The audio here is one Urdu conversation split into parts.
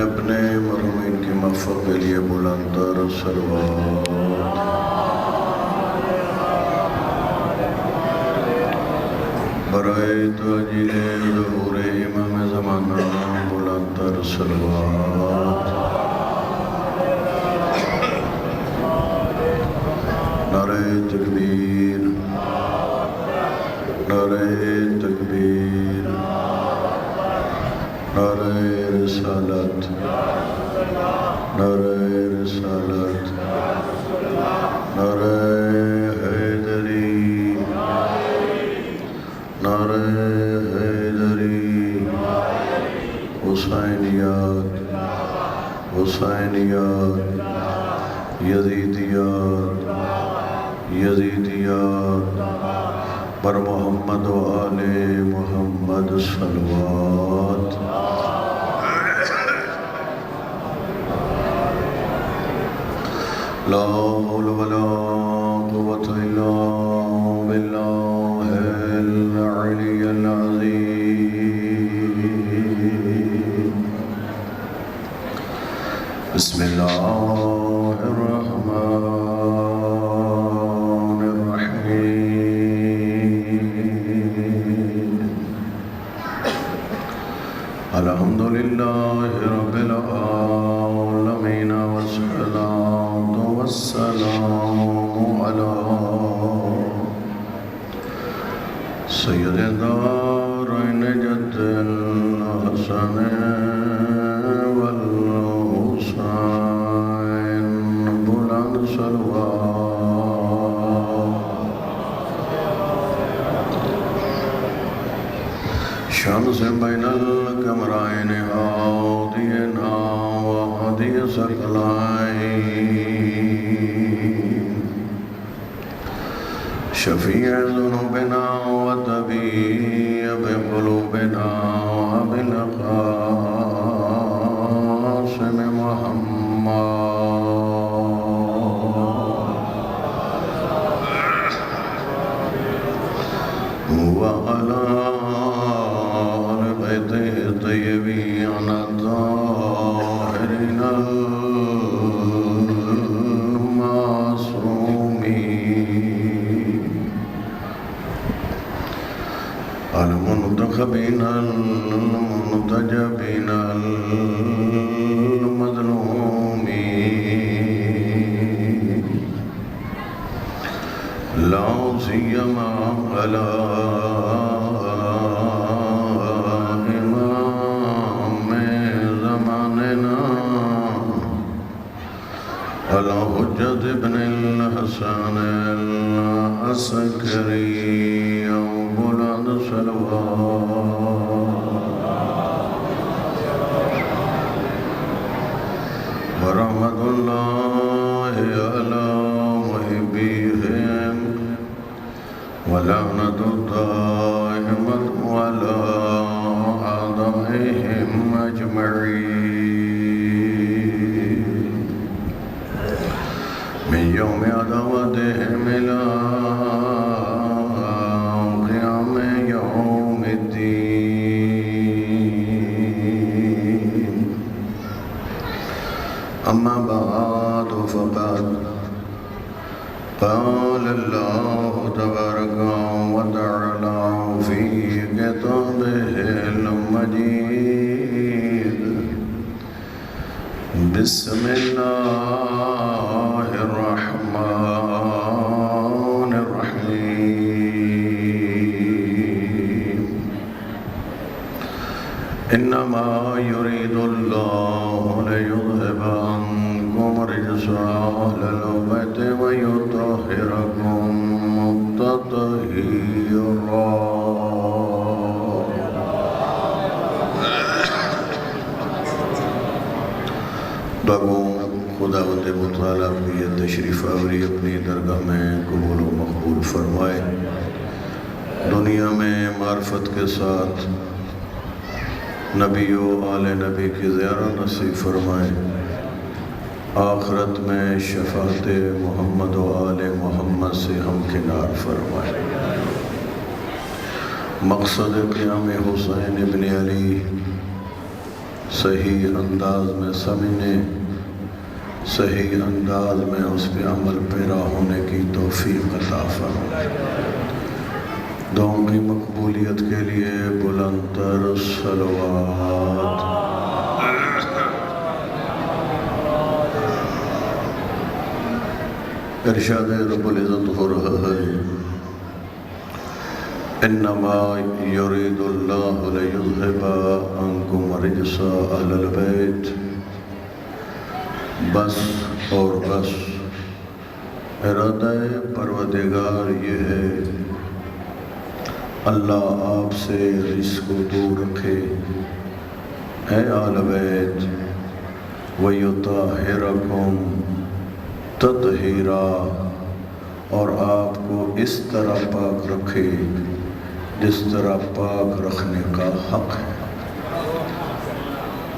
اپنے مرحومین کی مغفرت کے لیے بلند تر صلوات برائے تاجیل ظہور امام زمانہ بلند تر صلوات نعرہ تکبیر نعرہ تکبیر نعرہ رسالت نعرہ رسالت نعرہ حیدری نعرہ حیدری حسینیات حسینیات یزیدیات یزیدیات پر محمد و آل محمد صلوات لا حول ولا قوة إلا بالله العلي العظيم بسم الله الرحمن الرحيم الحمد لله رب العالمين والصلاة والسلام على سید الدارین جد الحسن والحسین بلند صلوات شمس بین القمرین ہادینا وہدی ثقلین شفیع ذنوبنا وطبیب قلوبنا وبالقاسم محمد وعلى آل بیتہ الطیبین الطاہرین المنتخبين المنتجبين المظلومين لا سيما على إمام زماننا على حجة ابن الحسن العسكري بلند صلوات ورحمة الله على محبيهم ولعنة دائمة على أعدائهم أجمعين من يوم عداوتهم إلى أما بعد فقد قال الله تبارك وتعالى في كتابه المجيد بسم الله الرحمن الرحيم إنما يريد الله ليذهب عنكم رجس أهل البيت ويطهركم تطهيرا بابو خداوند مطالعہ کی تشریف آوری اپنی درگاہ میں قبول و مقبول فرمائے دنیا میں معرفت کے ساتھ نبی و آل نبی کی زیارت نصیب فرمائے آخرت میں شفاعت محمد و آل محمد سے ہمکنار فرمائے مقصد قیام حسین ابن علی صحیح انداز میں سمجھنے، صحیح انداز میں اس پہ عمل پیرا ہونے کی توفیق عطا فرما۔ دعاؤں کی مقبولیت کے لیے بلند تر صلوات۔ ارشاد رب العزت ہو رہا ہے، انما یرید اللہ لیذھب عنکم الرجس اہل البیت، بس اور بس ارادہ پروردگار یہ ہے اللہ آپ سے رجس کو دور رکھے، اے اہل بیت، وَيُطَہِّرَکُمْ تطہیرا، اور آپ کو اس طرح پاک رکھے جس طرح پاک رکھنے کا حق ہے۔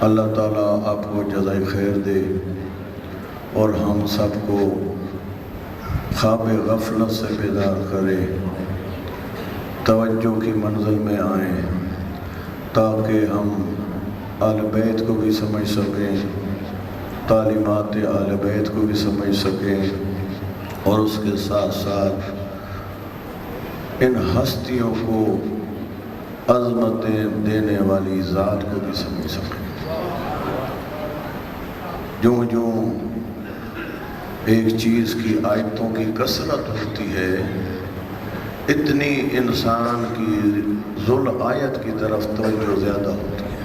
اللہ تعالیٰ آپ کو جزائے خیر دے اور ہم سب کو خواب غفلت سے بیدار کرے، توجہ کی منزل میں آئیں تاکہ ہم اہل بیت کو بھی سمجھ سکیں، تعلیمات اہل بیت کو بھی سمجھ سکیں، اور اس کے ساتھ ساتھ ان ہستیوں کو عظمتیں دینے والی ذات کو بھی سمجھ سکیں۔ جوں جوں ایک چیز کی آیتوں کی کثرت ہوتی ہے، اتنی انسان کی ذل آیت کی طرف توجہ زیادہ ہوتی ہے،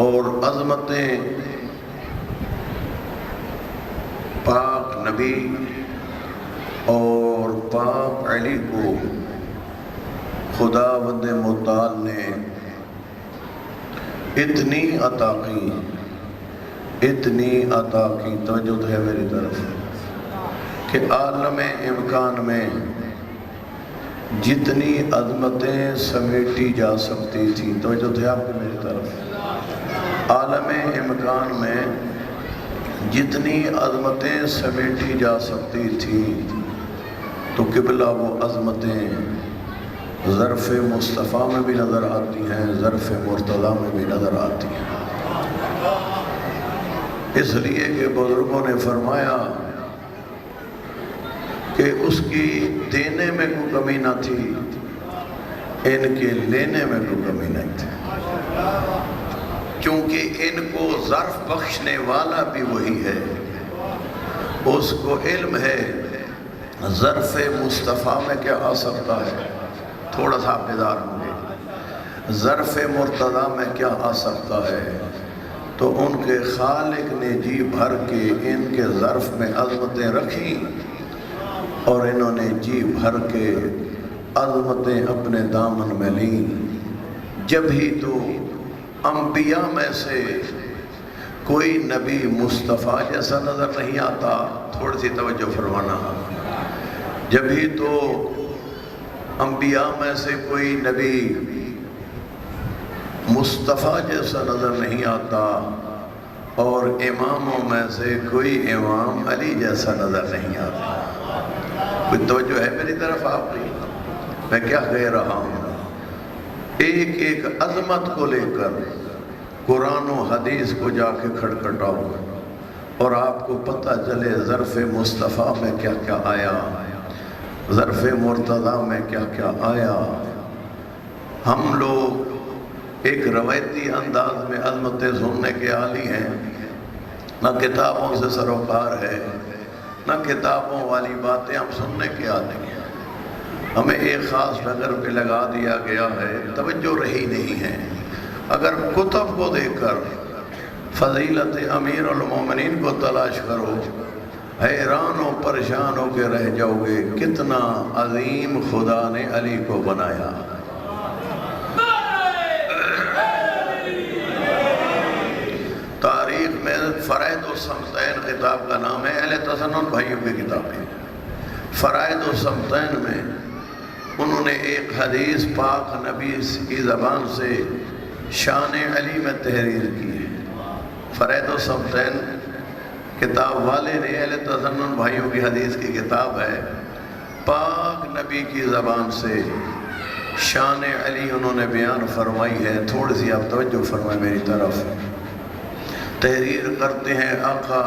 اور عظمتیں پاک نبی اور پاک علی کو خداوند متعال نے اتنی عطا کی، توجہ ہے میری طرف، کہ عالم امکان میں جتنی عظمتیں سمیٹی جا سکتی تھی، توجہ ہے آپ کی میری طرف، عالم امکان میں جتنی عظمتیں سمیٹی جا سکتی تھی، تو قبلہ وہ عظمتیں ظرف مصطفیٰ میں بھی نظر آتی ہیں، ظرف مرتضیٰ میں بھی نظر آتی ہیں۔ اس لیے کہ بزرگوں نے فرمایا کہ اس کی دینے میں کوئی کمی نہ تھی، ان کے لینے میں کوئی کمی نہیں تھی، کیونکہ ان کو ظرف بخشنے والا بھی وہی ہے، اس کو علم ہے ظرف مصطفیٰ میں کیا آ سکتا ہے، تھوڑا سا بیدار ہوں گے، ظرف مرتضیٰ میں کیا آ سکتا ہے، تو ان کے خالق نے جی بھر کے ان کے ظرف میں عظمتیں رکھیں، اور انہوں نے جی بھر کے عظمتیں اپنے دامن میں لیں۔ جب ہی تو انبیاء میں سے کوئی نبی مصطفیٰ جیسا نظر نہیں آتا، تھوڑی سی توجہ فرمانا، جب ہی تو انبیاء میں سے کوئی نبی مصطفیٰ جیسا نظر نہیں آتا، اور اماموں میں سے کوئی امام علی جیسا نظر نہیں آتا۔ کوئی توجہ ہے میری طرف آپ کی؟ میں کیا کہہ رہا ہوں؟ ایک ایک عظمت کو لے کر قرآن و حدیث کو جا کے کھٹکھٹاؤ، اور آپ کو پتہ چلے ظرف مصطفیٰ میں کیا کیا آیا، ظرف مرتضیٰ میں کیا کیا آیا۔ ہم لوگ ایک روایتی انداز میں عظمتیں سننے کے عالی ہیں، نہ کتابوں سے سروکار ہے، نہ کتابوں والی باتیں ہم سننے کے عالی ہیں۔ ہمیں ایک خاص نظر پہ لگا دیا گیا ہے، توجہ رہی نہیں ہے۔ اگر کتب کو دیکھ کر فضیلت امیر المومنین کو تلاش کرو، حیران و پریشان ہو کے رہ جاؤ گے، کتنا عظیم خدا نے علی کو بنایا۔ تاریخ میں فرائض الصمتین کتاب کا نام ہے، اہل تسنن بھائیوں کی کتاب ہے۔ فرائض الصمتین میں انہوں نے ایک حدیث پاک نبی کی زبان سے شان علی میں تحریر کی ہے۔ فرائض الصمتین کتاب والے نے، اہل تسنن بھائیوں کی حدیث کی کتاب ہے، پاک نبی کی زبان سے شان علی انہوں نے بیان فرمائی ہے، تھوڑی سی آپ توجہ فرمائیں میری طرف۔ تحریر کرتے ہیں آقا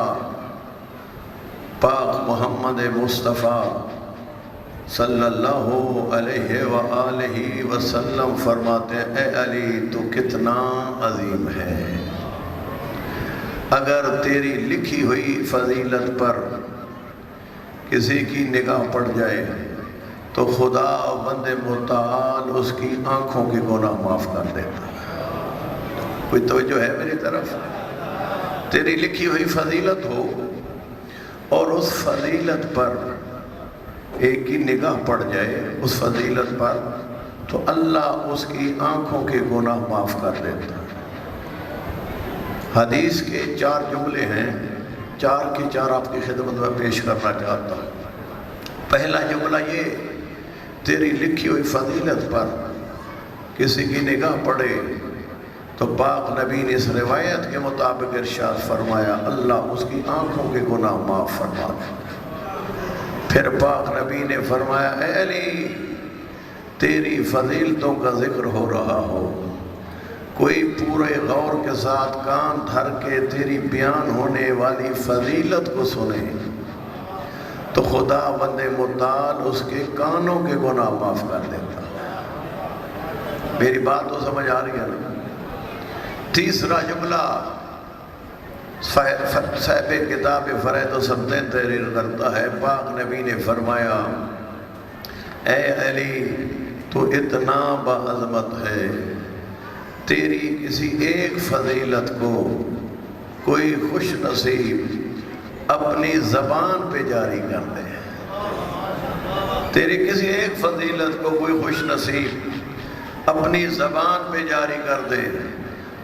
پاک محمد مصطفیٰ صلی اللہ علیہ وآلہ وسلم فرماتے ہیں، اے علی تو کتنا عظیم ہے، اگر تیری لکھی ہوئی فضیلت پر کسی کی نگاہ پڑ جائے تو خدا بند متعال اس کی آنکھوں کے گناہ معاف کر دیتا ہے۔ کوئی توجہ ہے میری طرف؟ تیری لکھی ہوئی فضیلت ہو اور اس فضیلت پر ایک کی نگاہ پڑ جائے اس فضیلت پر، تو اللہ اس کی آنکھوں کے گناہ معاف کر دیتا ہے۔ حدیث کے 4 جملے ہیں، 4 کے 4 آپ کی خدمت میں پیش کرنا چاہتا ہوں۔ پہلا جملہ یہ، تیری لکھی ہوئی فضیلت پر کسی کی نگاہ پڑے تو پاک نبی نے اس روایت کے مطابق ارشاد فرمایا اللہ اس کی آنکھوں کے گناہ معاف فرما دے۔ پھر پاک نبی نے فرمایا اے علی تیری فضیلتوں کا ذکر ہو رہا ہو، کوئی پورے غور کے ساتھ کان دھر کے تیری بیان ہونے والی فضیلت کو سنے تو خدا بند متعال اس کے کانوں کے گناہ معاف کر دیتا۔ میری بات تو سمجھ آ رہی ہے نا؟ تیسرا جملہ صاحب کتاب فرائض و سنتیں تحریر کرتا ہے، پاک نبی نے فرمایا اے علی تو اتنا باعظمت ہے، تیری کسی ایک فضیلت کو کوئی خوش نصیب اپنی زبان پہ جاری کر دے، تیری کسی ایک فضیلت کو کوئی خوش نصیب اپنی زبان پہ جاری کر دے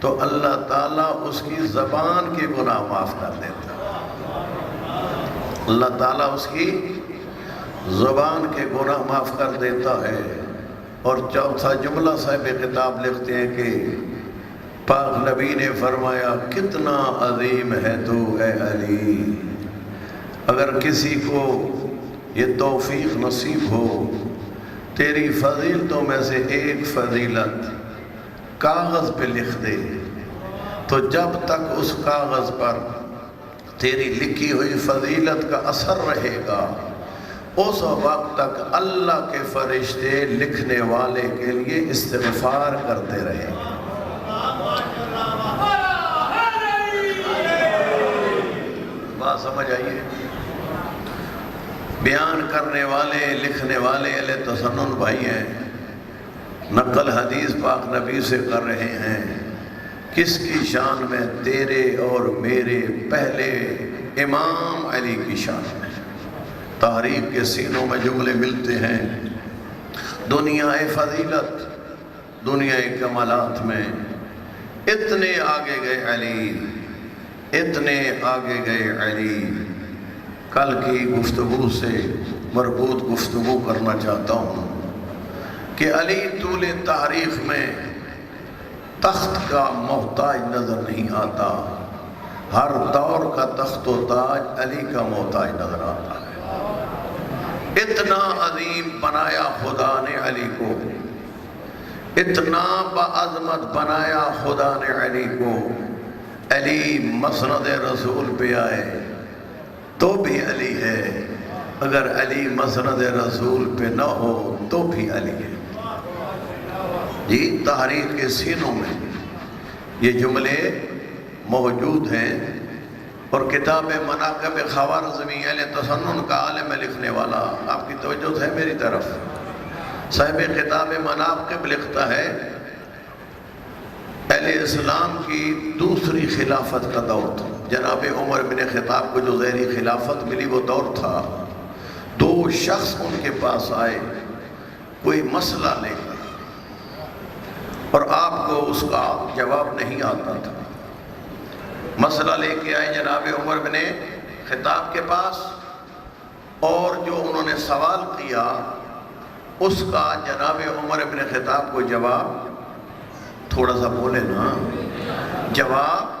تو اللہ تعالیٰ اس کی زبان کے گناہ معاف کر دیتا۔ اللہ تعالیٰ اس کی زبان کے گناہ معاف کر دیتا ہے۔ اور چوتھا جملہ صاحب کتاب لکھتے ہیں کہ پاک نبی نے فرمایا کتنا عظیم ہے تو اے علی، اگر کسی کو یہ توفیق نصیب ہو تیری فضیلتوں میں سے ایک فضیلت کاغذ پہ لکھ دے تو جب تک اس کاغذ پر تیری لکھی ہوئی فضیلت کا اثر رہے گا اس وقت تک اللہ کے فرشتے لکھنے والے کے لیے استغفار کرتے رہیں گے۔ بات سمجھ آئیے؟ بیان کرنے والے لکھنے والے اہل تسنن بھائی ہیں، نقل حدیث پاک نبی سے کر رہے ہیں، کس کی شان میں؟ تیرے اور میرے پہلے امام علی کی شان میں۔ تحریک کے سینوں میں جملے ملتے ہیں، دنیا فضیلت، دنیا کمالات میں اتنے آگے گئے علی، اتنے آگے گئے علی۔ کل کی گفتگو سے مربوط گفتگو کرنا چاہتا ہوں کہ علی طول تاریخ میں تخت کا محتاج نظر نہیں آتا، ہر دور کا تخت و تاج علی کا محتاج نظر آتا ہے۔ اتنا عظیم بنایا خدا نے علی کو، اتنا بعظمت بنایا خدا نے علی کو، علی مسند رسول پہ آئے تو بھی علی ہے، اگر علی مسند رسول پہ نہ ہو تو بھی علی ہے۔ جی تحریک کے سینوں میں یہ جملے موجود ہیں، اور کتاب مناقب خوارزمی اہل تسنن کا عالم لکھنے والا، آپ کی توجہ ہے میری طرف، صاحب کتاب مناقب لکھتا ہے اہل اسلام کی دوسری خلافت کا دور تھا، جناب عمر بن خطاب کو جو زہری خلافت ملی وہ دور تھا، 2 شخص ان کے پاس آئے کوئی مسئلہ لے کر، اور آپ کو اس کا جواب نہیں آتا تھا۔ مسئلہ لے کے آئے جناب عمر بن خطاب کے پاس، اور جو انہوں نے سوال کیا اس کا جناب عمر بن خطاب کو جواب، تھوڑا سا بولے نا، جواب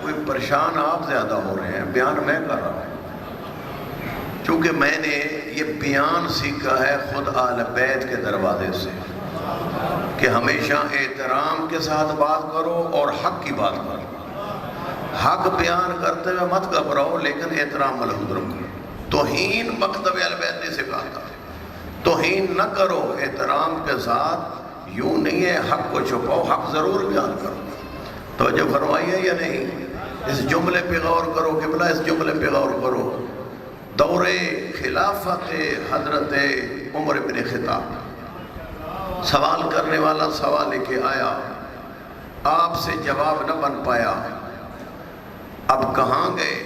کوئی پریشان آپ زیادہ ہو رہے ہیں، بیان میں کر رہا ہوں، چونکہ میں نے یہ بیان سیکھا ہے خود آل بیت کے دروازے سے۔ کہ ہمیشہ احترام کے ساتھ بات کرو اور حق کی بات کرو. حق بیان کرتے ہوئے مت گھبراؤ لیکن احترام ملحوظ رکھو. توہین مکتب اہل بیت نے سکھاتا. توہین نہ کرو احترام کے ساتھ. یوں نہیں ہے حق کو چھپاؤ، حق ضرور بیان کرو. توجہ فرمائیے یا نہیں؟ اس جملے پہ غور کرو قبلہ، اس جملے پہ غور کرو. دور خلافت حضرت عمر بن خطاب، سوال کرنے والا سوال لے کے آیا، آپ سے جواب نہ بن پایا. اب کہاں گئے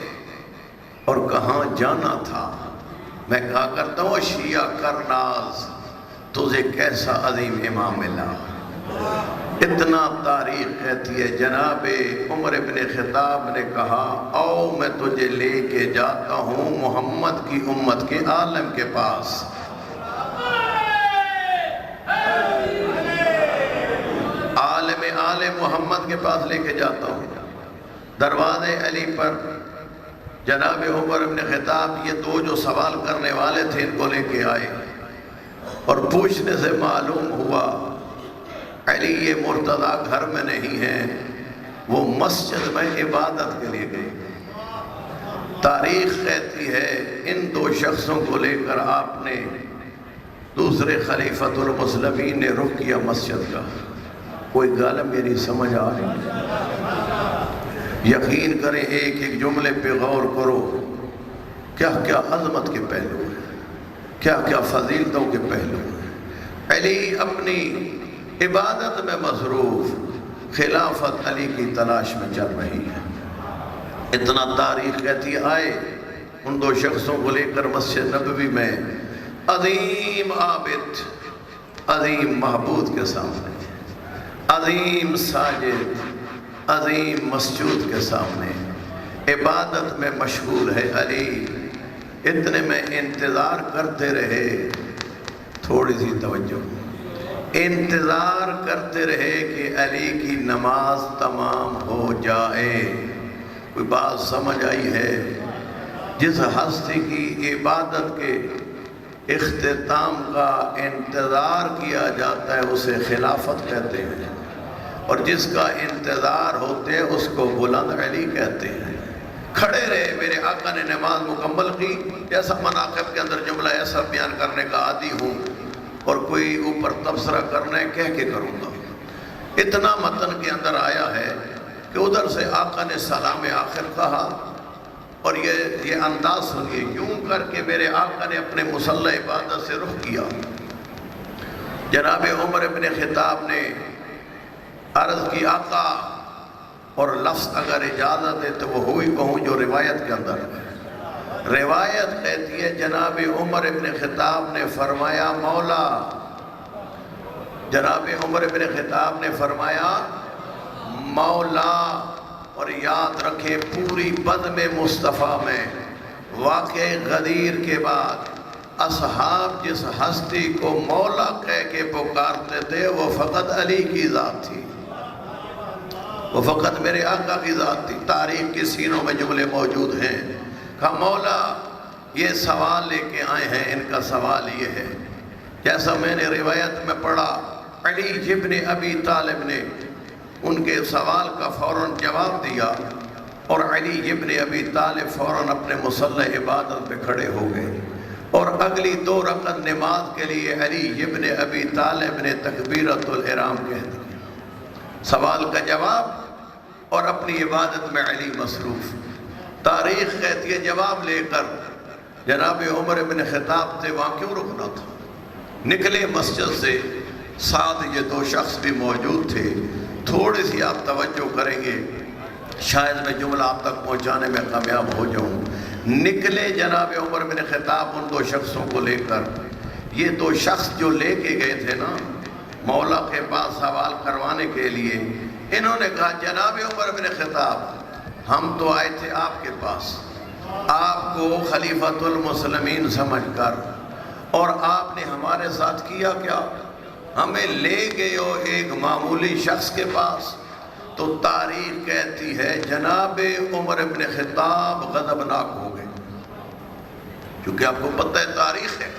اور کہاں جانا تھا؟ میں کہا کرتا ہوں شیعہ کرناز تجھے کیسا عظیم امام ملا. اتنا تاریخ کہتی ہے جناب عمر بن خطاب نے کہا آؤ میں تجھے لے کے جاتا ہوں محمد کی امت کے عالم کے پاس. عالم آل محمد کے پاس لے کے جاتا ہوں. دروازے علی پر جناب عمر بن خطاب یہ دو جو سوال کرنے والے تھے ان کو لے کے آئے اور پوچھنے سے معلوم ہوا علی یہ مرتضیٰ گھر میں نہیں ہیں، وہ مسجد میں عبادت کے لیے گئے. تاریخ کہتی ہے ان دو شخصوں کو لے کر آپ نے دوسرے خلیفۃ المسلمین نے رخ کیا مسجد کا. کوئی گال میری سمجھ آ رہی؟ یقین کریں ایک ایک جملے پہ غور کرو. کیا کیا عظمت کے پہلو ہیں، کیا کیا فضیلتوں کے پہلو ہیں. علی اپنی عبادت میں مصروف، خلافت علی کی تلاش میں چل رہی ہے. اتنا تاریخ کہتی آئے ان دو شخصوں کو لے کر مسجد نبوی میں عظیم عابد، عظیم معبود کے سامنے، عظیم ساجد، عظیم مسجود کے سامنے عبادت میں مشغول ہے علی. اتنے میں انتظار کرتے رہے. تھوڑی سی توجہ، انتظار کرتے رہے کہ علی کی نماز تمام ہو جائے. کوئی بات سمجھ آئی ہے؟ جس ہستی کی عبادت کے اختتام کا انتظار کیا جاتا ہے اسے خلافت کہتے ہیں، اور جس کا انتظار ہوتے ہیں اس کو بلند علی کہتے ہیں. کھڑے رہے، میرے آقا نے نماز مکمل کی. جیسا مناقب کے اندر جملہ ایسا بیان کرنے کا عادی ہوں اور کوئی اوپر تبصرہ کرنا ہے کہہ کے کروں گا. اتنا متن کے اندر آیا ہے کہ ادھر سے آقا نے سلام آخر کہا اور یہ انداز سنیے. یوں کر کے میرے آقا نے اپنے مصلی عبادت سے رخ کیا. جناب عمر بن خطاب نے عرض کی آقا، اور لفظ اگر اجازت ہے تو وہ ہوئی کہوں جو روایت کے اندر ہے. روایت کہتی ہے جناب عمر بن خطاب نے فرمایا مولا. جناب عمر بن خطاب نے فرمایا مولا. اور یاد رکھے پوری بزم مصطفیٰ میں واقع غدیر کے بعد اصحاب جس ہستی کو مولا کہہ کے پکارتے تھے وہ فقط علی کی ذات تھی، وہ فقط میرے آقا کی ذات تھی. تاریخ کے سینوں میں جملے موجود ہیں. کہا مولا یہ سوال لے کے آئے ہیں. ان کا سوال یہ ہے جیسا میں نے روایت میں پڑھا علی ابن ابی طالب نے ان کے سوال کا فوراً جواب دیا اور علی ابن ابی طالب فوراً اپنے مصلی عبادت پہ کھڑے ہو گئے اور اگلی 2 رکعت نماز کے لیے علی ابن ابی طالب نے تکبیرۃ الاحرام کہہ دی. سوال کا جواب اور اپنی عبادت میں علی مصروف. تاریخ کہتی ہے جواب لے کر جناب عمر بن خطاب سے وہاں کیوں رکنا تھا؟ نکلے مسجد سے، ساتھ یہ 2 شخص بھی موجود تھے. تھوڑی سی آپ توجہ کریں گے شاید میں جملہ آپ تک پہنچانے میں کامیاب ہو جاؤں. نکلے جناب عمر بن خطاب ان 2 شخصوں کو لے کر. یہ 2 شخص جو لے کے گئے تھے نا مولا کے پاس سوال کروانے کے لیے، انہوں نے کہا جناب عمر بن خطاب ہم تو آئے تھے آپ کے پاس آپ کو خلیفۃ المسلمین سمجھ کر، اور آپ نے ہمارے ساتھ کیا کیا؟ ہمیں لے گئے ہو ایک معمولی شخص کے پاس. تو تاریخ کہتی ہے جناب عمر بن خطاب غضبناک ہو گئے. کیونکہ آپ کو پتہ ہے تاریخ ہے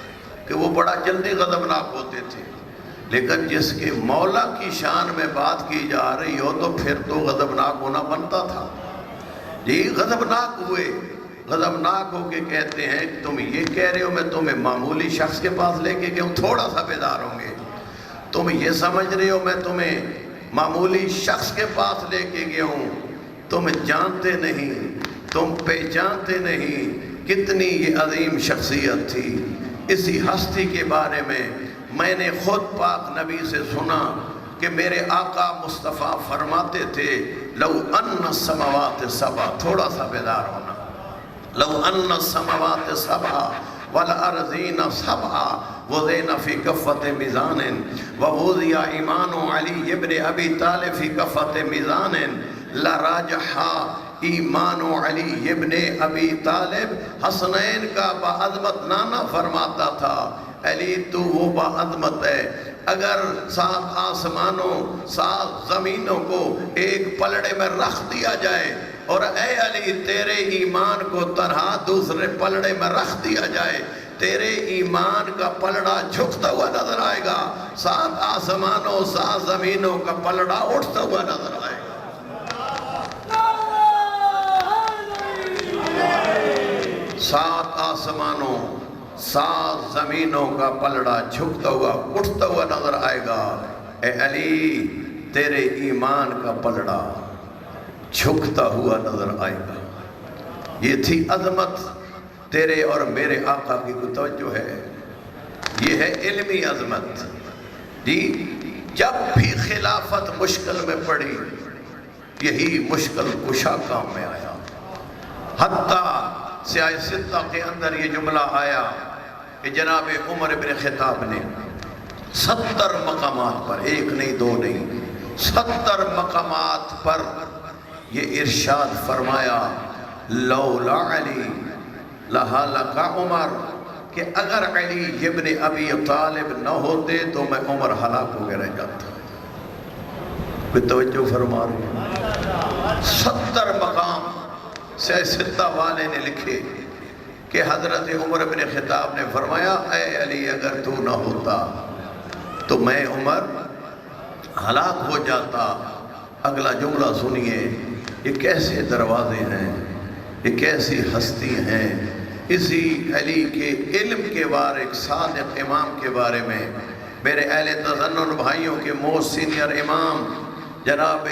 کہ وہ بڑا جلدی غضبناک ہوتے تھے. لیکن جس کے مولا کی شان میں بات کی جا رہی ہو تو پھر تو غضبناک ہونا بنتا تھا. جی غضبناک ہوئے، غضبناک ہو کے کہتے ہیں تم یہ کہہ رہے ہو میں تمہیں معمولی شخص کے پاس لے کے گیا ہوں، تھوڑا سا بیدار ہوں گے. تم یہ سمجھ رہے ہو میں تمہیں معمولی شخص کے پاس لے کے گیا ہوں، تم جانتے نہیں، تم پہچانتے نہیں کتنی یہ عظیم شخصیت تھی. اسی ہستی کے بارے میں نے خود پاک نبی سے سنا کہ میرے آقا مصطفیٰ فرماتے تھے لو ان السماوات سبع، تھوڑا سا بیدار ہونا، لو ان السماوات سبع والارضین سبع وضعن فی کفۃ میزان ووضع ایمان علی ابن ابی طالب فی کفۃ میزان لراجح ایمان علی ابن ابی طالب. حسنین کا باعظمت نانا فرماتا تھا علی تو وہ باعظمت ہے، اگر 7 آسمانوں 7 زمینوں کو ایک پلڑے میں رکھ دیا جائے اور اے علی تیرے ایمان کو طرح دوسرے پلڑے میں رکھ دیا جائے، تیرے ایمان کا پلڑا جھکتا ہوا نظر آئے گا، 7 آسمانوں 7 زمینوں کا پلڑا اٹھتا ہوا نظر آئے گا. 7 آسمانوں 7 زمینوں کا پلڑا جھکتا ہوا اٹھتا ہوا نظر آئے گا. اے علی تیرے ایمان کا پلڑا جھکتا ہوا نظر آئے گا. یہ تھی عظمت تیرے اور میرے آقا کی توجہ ہے، یہ ہے علمی عظمت. جی جب بھی خلافت مشکل میں پڑی یہی مشکل کشا کام میں آیا. حتیٰ سیاہ ستہ کے اندر یہ جملہ آیا کہ جناب عمر بن خطاب نے 70 مقامات پر، 1 نہیں 2 نہیں 70 مقامات پر یہ ارشاد فرمایا لولا علی لہلک عمر، کہ اگر علی ابن ابی طالب نہ ہوتے تو میں عمر ہلاک ہو کے رہ جاتا. کوئی توجہ فرما رہے ہیں؟ 70 مقام سیاہ ستہ والے نے لکھے کہ حضرت عمر بن خطاب نے فرمایا اے علی اگر تو نہ ہوتا تو میں عمر ہلاک ہو جاتا. اگلا جملہ سنیے، یہ کیسے دروازے ہیں، یہ کیسی ہستی ہیں. اسی علی کے علم کے بارے، ایک صادق امام کے بارے میں میرے اہل تظنن بھائیوں کے موسٹ سینئر امام جناب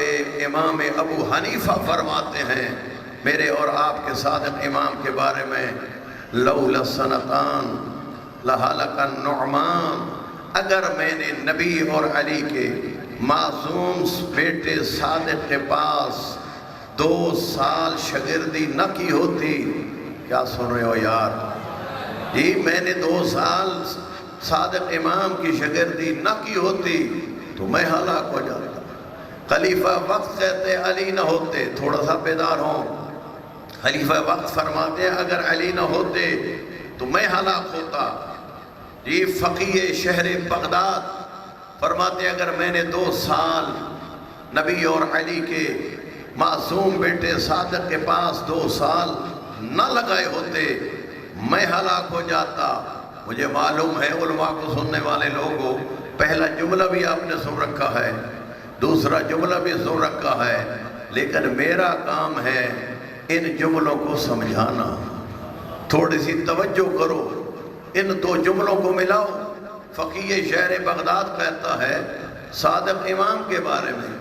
امام ابو حنیفہ فرماتے ہیں میرے اور آپ کے صادق امام کے بارے میں لولا سنتان لہلک النعمان، اگر میں نے نبی اور علی کے معصوم بیٹے صادق کے پاس 2 سال شاگردی نہ کی ہوتی. کیا سن رہے ہو یار؟ جی میں نے 2 سال صادق امام کی شاگردی نہ کی ہوتی تو میں ہلاک ہو جاتا. خلیفہ وقت کہتے علی نہ ہوتے، تھوڑا سا بیدار ہوں، خلیفہ وقت فرماتے ہیں اگر علی نہ ہوتے تو میں ہلاک ہوتا. جی فقیہ شہر بغداد فرماتے ہیں اگر میں نے 2 سال نبی اور علی کے معصوم بیٹے صادق کے پاس 2 سال نہ لگائے ہوتے میں ہلاک ہو جاتا. مجھے معلوم ہے علماء کو سننے والے لوگوں، پہلا جملہ بھی آپ نے سن رکھا ہے، دوسرا جملہ بھی سن رکھا ہے، لیکن میرا کام ہے ان جملوں کو سمجھانا. تھوڑی سی توجہ کرو، ان 2 جملوں کو ملاؤ. فقیہ شہر بغداد کہتا ہے صادق امام کے بارے میں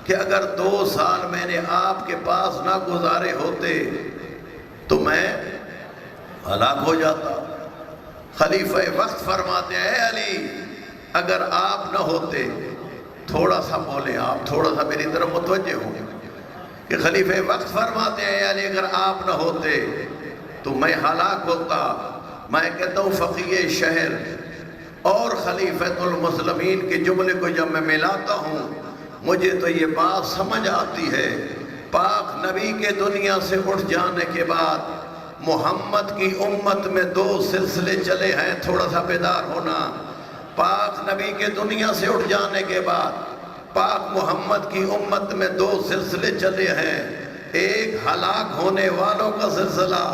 کہ اگر 2 سال میں نے آپ کے پاس نہ گزارے ہوتے تو میں ہلاک ہو جاتا. خلیفہ وقت فرماتے ہیں اے علی اگر آپ نہ ہوتے، تھوڑا سا بولیں آپ، تھوڑا سا میری طرف متوجہ ہوں کہ خلیفہ وقت فرماتے ہیں اے علی اگر آپ نہ ہوتے تو میں ہلاک ہوتا. میں کہتا ہوں فقیہ شہر اور خلیفۃ المسلمین کے جملے کو جب میں ملاتا ہوں مجھے تو یہ بات سمجھ آتی ہے. پاک نبی کے دنیا سے اٹھ جانے کے بعد محمد کی امت میں 2 سلسلے چلے ہیں، تھوڑا سا بیدار ہونا. پاک نبی کے دنیا سے اٹھ جانے کے بعد پاک محمد کی امت میں 2 سلسلے چلے ہیں. ایک ہلاک ہونے والوں کا سلسلہ،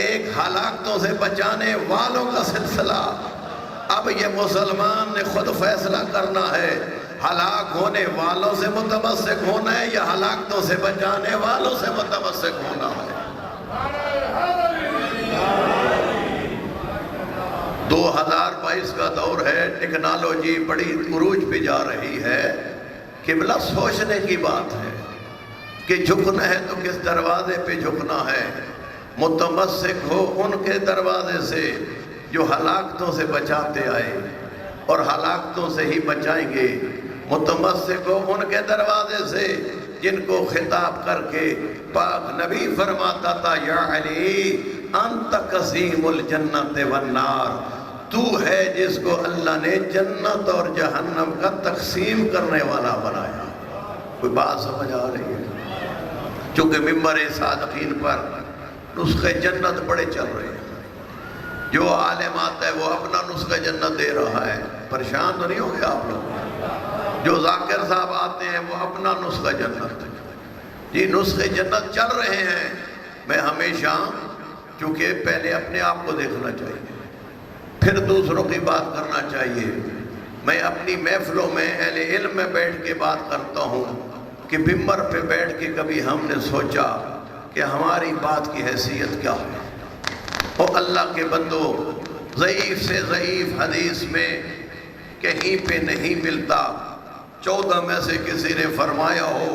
ایک ہلاکتوں سے بچانے والوں کا سلسلہ. اب یہ مسلمان نے خود فیصلہ کرنا ہے، ہلاک ہونے والوں سے متمسک ہونا ہے یا ہلاکتوں سے بچانے والوں سے متمسک ہونا ہے۔ 2022 کا دور ہے، ٹیکنالوجی بڑی عروج پہ جا رہی ہے، قبلہ سوچنے کی بات ہے کہ جھکنا ہے تو کس دروازے پہ جھکنا ہے۔ متمسک ہو ان کے دروازے سے جو ہلاکتوں سے بچاتے آئے اور ہلاکتوں سے ہی بچائیں گے، متمسک ہو ان کے دروازے سے جن کو خطاب کر کے پاک نبی فرماتا تھا یا علی انت قسیم الجنت والنار، تو ہے جس کو اللہ نے جنت اور جہنم کا تقسیم کرنے والا بنایا۔ کوئی بات سمجھ آ رہی ہے؟ چونکہ ممبر صادقین پر نسخے جنت بڑے چل رہے ہیں، جو عالم آتا ہے وہ اپنا نسخہ جنت دے رہا ہے، پریشان تو نہیں ہو گیا آپ لوگ؟ جو ذاکر صاحب آتے ہیں وہ اپنا نسخہ جنت، جی نسخے جنت چل رہے ہیں۔ میں ہمیشہ چونکہ پہلے اپنے آپ کو دیکھنا چاہیے، پھر دوسروں کی بات کرنا چاہیے۔ میں اپنی محفلوں میں اہل علم میں بیٹھ کے بات کرتا ہوں کہ ممبر پہ بیٹھ کے کبھی ہم نے سوچا کہ ہماری بات کی حیثیت کیا ہے؟ اور اللہ کے بندو، ضعیف سے ضعیف حدیث میں کہیں پہ نہیں ملتا 14 میں سے کسی نے فرمایا ہو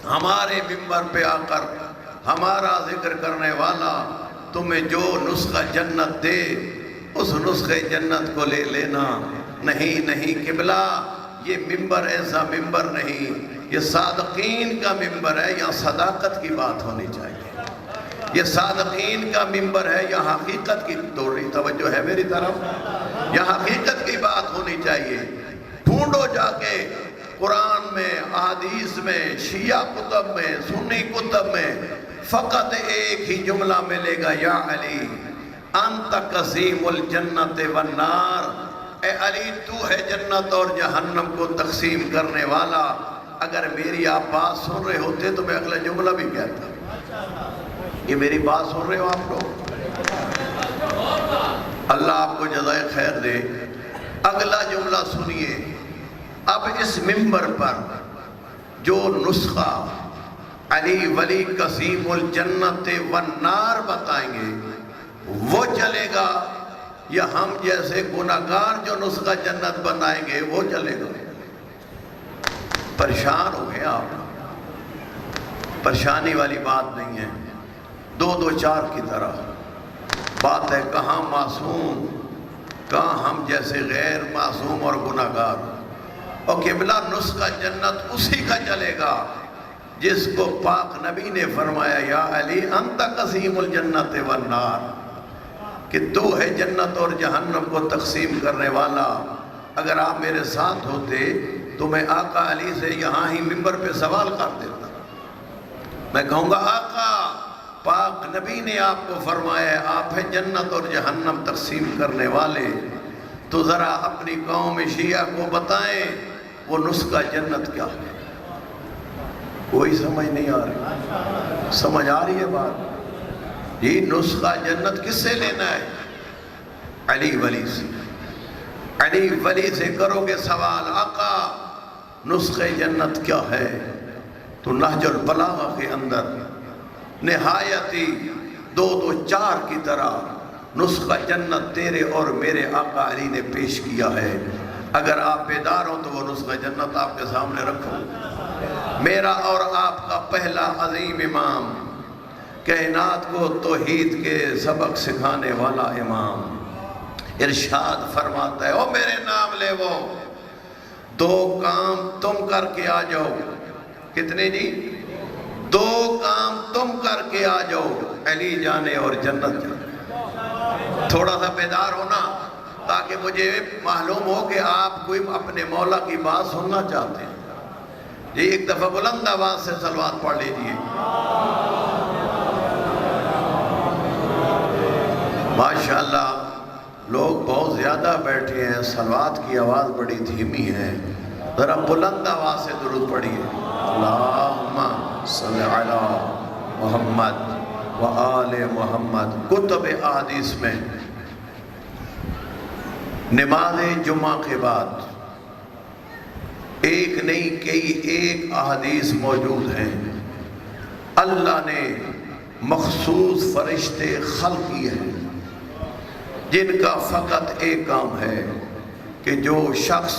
ہمارے ممبر پہ آ کر ہمارا ذکر کرنے والا تمہیں جو نسخہ جنت دے اس نسخے جنت کو لے لینا۔ نہیں قبلہ، یہ ممبر ایسا ممبر نہیں، یہ صادقین کا ممبر ہے، یا صداقت کی بات ہونی چاہیے۔ یہ صادقین کا ممبر ہے، یا حقیقت کی توڑی توجہ ہے میری طرف، یا حقیقت کی بات ہونی چاہیے۔ ڈھونڈو جا کے قرآن میں، احادیث میں، شیعہ کتب میں، سنی کتب میں فقط ایک ہی جملہ ملے گا، یا علی انت قسیم الجنت والنار، اے علی تو ہے جنت اور جہنم کو تقسیم کرنے والا۔ اگر میری آپ بات سن رہے ہوتے تو میں اگلا جملہ بھی کہتا۔ یہ میری بات سن رہے ہو آپ لوگ؟ اللہ آپ کو جزائے خیر دے۔ اگلا جملہ سنیے، اب اس ممبر پر جو نسخہ علی ولی قسیم الجنت والنار بتائیں گے وہ چلے گا، یا ہم جیسے گناہگار جو نسخہ جنت بنائیں گے وہ چلے گا؟ پریشان ہو گئے آپ؟ پریشانی والی بات نہیں ہے، 2-2-4 کی طرح بات ہے۔ کہاں معصوم، کہاں ہم جیسے غیر معصوم اور گناہگار۔ اور قبلہ نسخہ جنت اسی کا چلے گا جس کو پاک نبی نے فرمایا یا علی انت قسیم الجنت والنار، کہ تو ہے جنت اور جہنم کو تقسیم کرنے والا۔ اگر آپ میرے ساتھ ہوتے تو میں آقا علی سے یہاں ہی ممبر پہ سوال کر دیتا، میں کہوں گا آقا پاک نبی نے آپ کو فرمایا ہے آپ ہیں جنت اور جہنم تقسیم کرنے والے، تو ذرا اپنی قوم شیعہ کو بتائیں وہ نسخہ جنت کیا ہے؟ کوئی سمجھ نہیں آ رہی؟ سمجھ آ رہی ہے بات؟ یہ نسخہ جنت کس سے لینا ہے؟ علی ولی سے۔ علی ولی سے کرو گے سوال آقا نسخہ جنت کیا ہے، تو نہج البلاغہ کے اندر نہایتی 2-2-4 کی طرح نسخہ جنت تیرے اور میرے آقا علی نے پیش کیا ہے۔ اگر آپ بیدار ہوں تو وہ نسخہ جنت آپ کے سامنے رکھو۔ میرا اور آپ کا پہلا عظیم امام، کائنات کو توحید کے سبق سکھانے والا امام، ارشاد فرماتا ہے او میرے نام لے وہ 2 کام تم کر کے آ جاؤ۔ کتنے جی؟ 2 کام تم کر کے آ جاؤ، علی جانے اور جنت جانے۔ تھوڑا سا بیدار ہونا تاکہ مجھے معلوم ہو کہ آپ کوئی اپنے مولا کی بات سننا چاہتے ہیں۔ جی ایک دفعہ بلند آواز سے صلوات پڑھ لیجئے۔ ماشاءاللہ لوگ بہت زیادہ بیٹھے ہیں، صلوات کی آواز بڑی دھیمی ہے، ذرا بلند آواز سے درود پڑھیے۔ اللہم صلی علی محمد و آل محمد۔ کتب احادیث میں نماز جمعہ کے بعد ایک نہیں کئی ایک احادیث موجود ہیں، اللہ نے مخصوص فرشتے خلق کیے ہیں جن کا فقط ایک کام ہے کہ جو شخص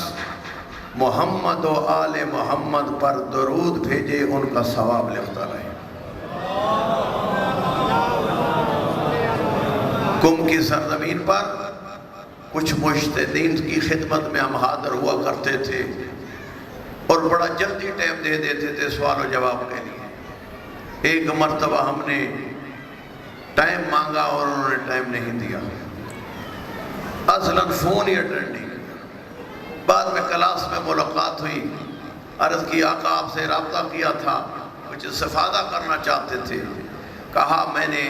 محمد و آل محمد پر درود بھیجے ان کا ثواب لکھتا رہے۔ کم کی سرزمین پر کچھ مجتہدین کی خدمت میں ہم حاضر ہوا کرتے تھے اور بڑا جلدی ٹائم دے دیتے تھے سوال و جواب کے لیے۔ ایک مرتبہ ہم نے ٹائم مانگا اور انہوں نے ٹائم نہیں دیا، اصلاً فون ہی اٹینڈ نہیں کیا۔ بعد میں کلاس میں ملاقات ہوئی، عرض کی آقا آپ سے رابطہ کیا تھا، کچھ استفادہ کرنا چاہتے تھے۔ کہا میں نے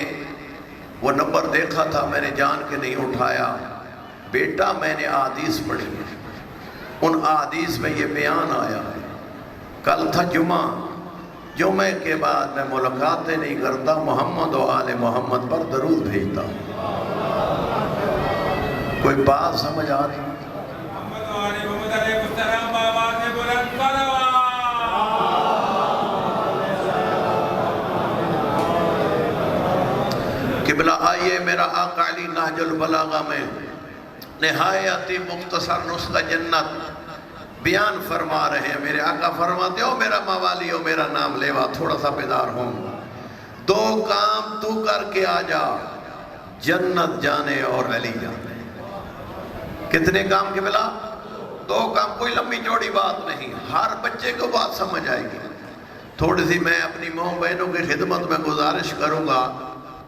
وہ نمبر دیکھا تھا، میں نے جان کے نہیں اٹھایا۔ بیٹا میں نے احادیث پڑھی ہے، ان احادیث میں یہ بیان آیا ہے، کل تھا جمعہ، جمعے کے بعد میں ملاقاتیں نہیں کرتا، محمد و آل محمد پر درود بھیجتا ہوں۔ کوئی بات سمجھ آ رہی؟ قبلہ آئیے، میرا آقا علی نہج البلاغہ میں نہایتی مختصر نسخہ جنت بیان فرما رہے ہیں۔ میرے آقا فرماتے ہو میرا موالی ہو میرا نام لیوا، تھوڑا سا بیدار ہوں، دو کام تو کر کے آ جا، جنت جانے اور علی جانے۔ کتنے کام کے بلا؟ دو کام، کوئی لمبی چوڑی بات نہیں، ہر بچے کو بات سمجھ آئے گی۔ تھوڑی سی میں اپنی ماں بہنوں کی خدمت میں گزارش کروں گا،